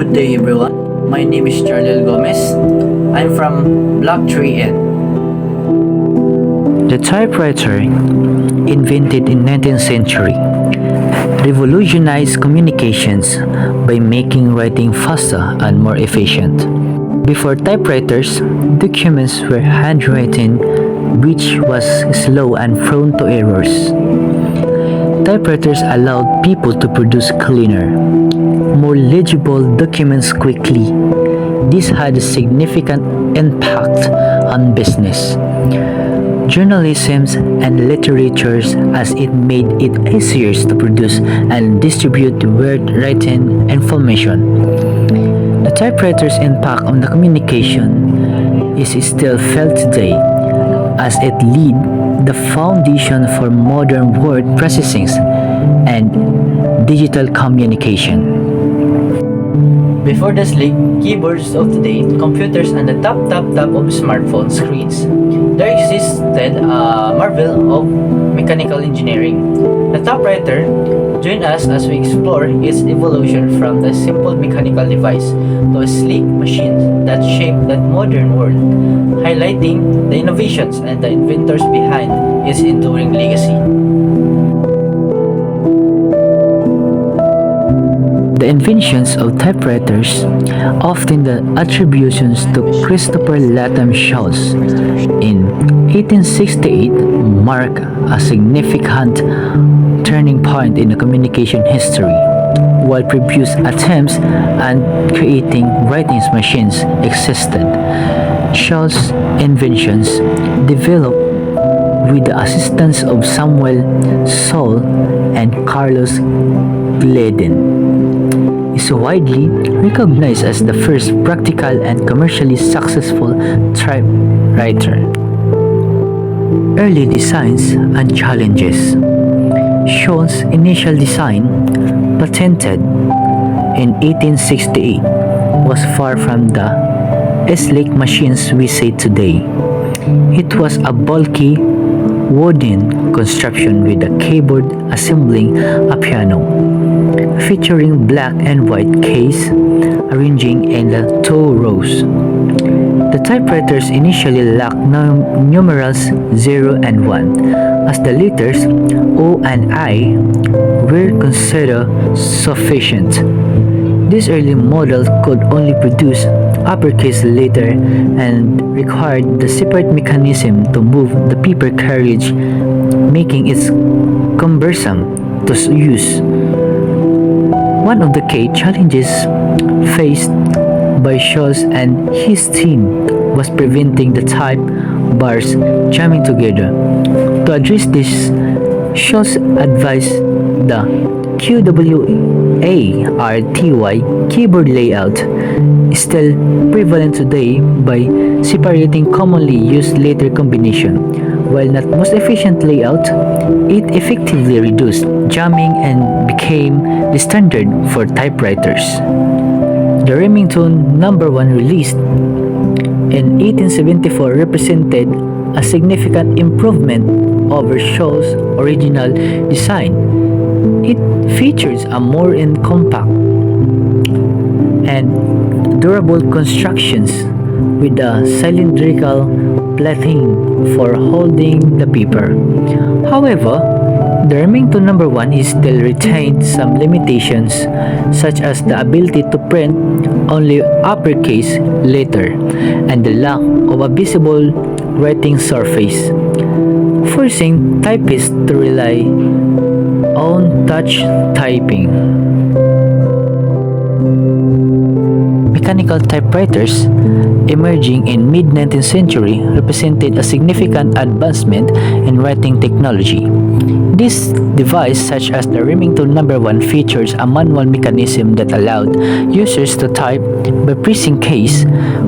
Good day everyone. My name is Charlie Gomez. I'm from Block 3N. The typewriter, invented in 19th century, revolutionized communications by making writing faster and more efficient. Before typewriters, documents were handwritten, which was slow and prone to errors. Typewriters allowed people to produce cleaner, more legible documents quickly. This had a significant impact on business, journalism, and literature as it made it easier to produce and distribute written information. The typewriter's impact on the communication is still felt today as it laid the foundation for modern word processing and digital communication. Before the sleek keyboards of today, computers and the top of smartphone screens, there existed a marvel of mechanical engineering. The typewriter join us as we explore its evolution from the simple mechanical device to a sleek machine that shaped that modern world, highlighting the innovations and the inventors behind its enduring legacy. The inventions of typewriters, often the attributions to Christopher Latham Shaw's in 1868, mark a significant turning point in the communication history. While previous attempts at creating writing machines existed, Shaw's inventions, developed with the assistance of Samuel Soule and Carlos Glidden, is widely recognized as the first practical and commercially successful typewriter. Early designs and challenges. Shaw's initial design, patented in 1868, was far from the sleek machines we see today. It was a bulky, wooden construction with a keyboard assembling a piano, featuring black and white keys arranging in the two rows. The typewriters initially lacked numerals 0 and 1, as the letters O and I were considered sufficient. This early model could only produce uppercase letter and required the separate mechanism to move the paper carriage, making it cumbersome to use. One of the key challenges faced by Shaw's and his team was preventing the type bars jamming together. To address this, Shaw's advised the QWARTY keyboard layout, still prevalent today, by separating commonly used letter combination. While not most efficient layout, it effectively reduced jamming and became the standard for typewriters. The Remington No. 1 released in 1874 represented a significant improvement over Shaw's original design. It features a more compact and durable constructions with a cylindrical plating for holding the paper. However, the Remington No. 1 is still retained some limitations, such as the ability to print only uppercase letter and the lack of a visible writing surface, forcing typists to rely on touch typing. Mechanical typewriters, emerging in mid-19th century, represented a significant advancement in writing technology. This device, such as the Remington No. 1, features a manual mechanism that allowed users to type by pressing keys,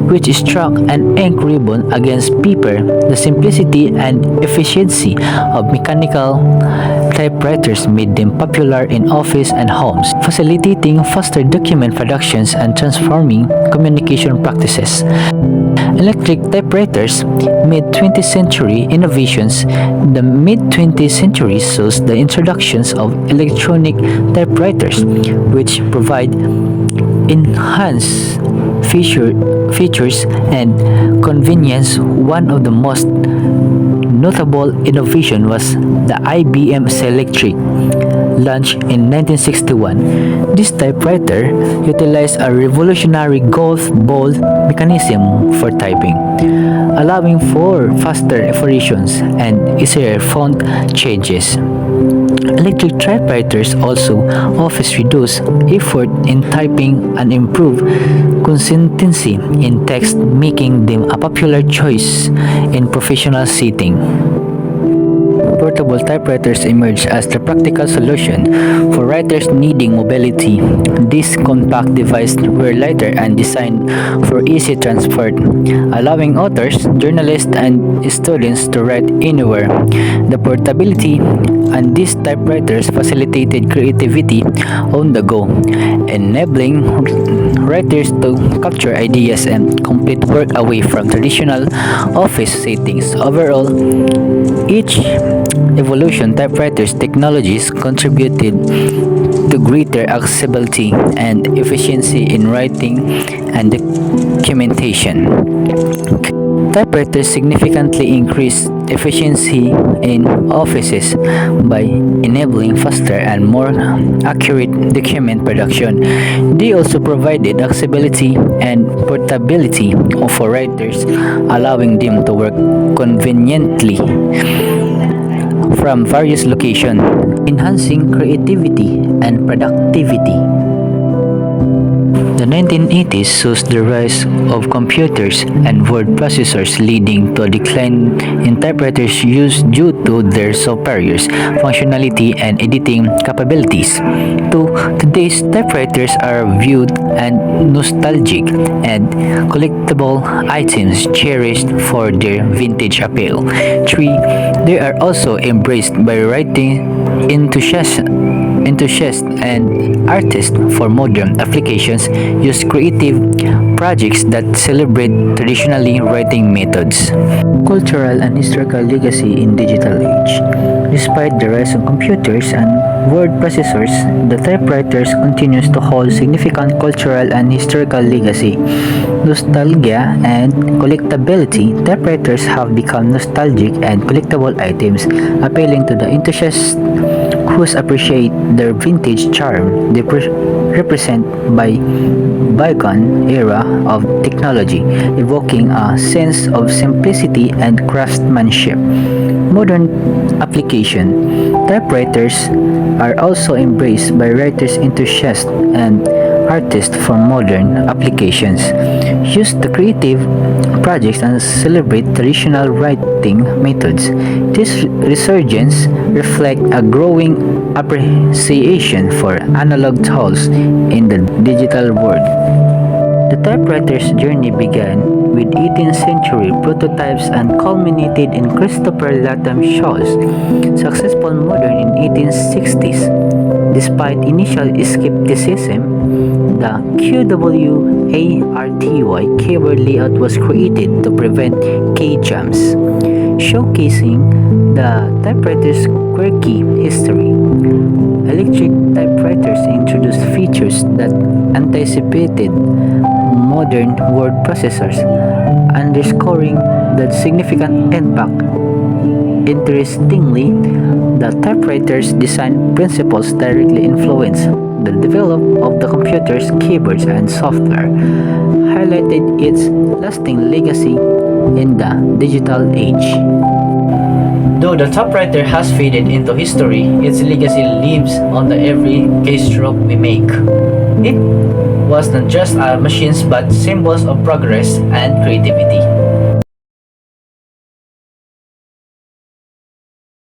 which struck an ink ribbon against paper. The simplicity and efficiency of mechanical typewriters made them popular in office and homes, facilitating faster document productions and transforming communication practices. Electric typewriters, mid-20th century innovations. The mid-20th century saw the introductions of electronic typewriters, which provide enhance features and convenience. One of the most notable innovation was the IBM Selectric, launched in 1961. This typewriter utilized a revolutionary golf ball mechanism for typing, allowing for faster operations and easier font changes. Electric typewriters also offers reduced effort in typing and improve consistency in text, making them a popular choice in professional setting. Portable typewriters emerged as the practical solution for writers needing mobility. These compact devices were lighter and designed for easy transport, allowing authors, journalists, and students to write anywhere. The portability and these typewriters facilitated creativity on the go, enabling writers to capture ideas and complete work away from traditional office settings. Overall, each evolution typewriters technologies contributed to greater accessibility and efficiency in writing and documentation. Typewriters significantly increased efficiency in offices by enabling faster and more accurate document production. They also provided accessibility and portability for writers, allowing them to work conveniently from various locations, enhancing creativity and productivity. The 1980s saw the rise of computers and word processors, leading to a decline in typewriters' use due to their superior functionality and editing capabilities. Today's typewriters are viewed as nostalgic and collectible items cherished for their vintage appeal. 3. They are also embraced by writing enthusiasts and artists for modern applications, use creative projects that celebrate traditionally writing methods. Cultural and historical legacy in digital age. Despite the rise of computers and word processors, the typewriters continues to hold significant cultural and historical legacy. Nostalgia and collectability. Typewriters have become nostalgic and collectible items, appealing to the enthusiasts who appreciate their vintage charm. They represent by bygone era of technology, evoking a sense of simplicity and craftsmanship. Modern application. Typewriters are also embraced by writers, enthusiasts, and artists for modern applications. Use the creative projects and celebrate traditional writing methods. This resurgence reflects a growing appreciation for analog tools in the digital world. The typewriter's journey began with 18th century prototypes and culminated in Christopher Latham Shaw's successful modern in 1860s. Despite initial skepticism, the QWARTY keyboard layout was created to prevent key jams, showcasing the typewriter's quirky history. Electric typewriters introduced features that anticipated modern word processors, underscoring the significant impact. Interestingly, the typewriter's design principles directly influenced the development of the computer's keyboards and software, highlighted its lasting legacy in the digital age. Though the typewriter has faded into history, its legacy lives on the every keystroke we make. It was not just machines but symbols of progress and creativity.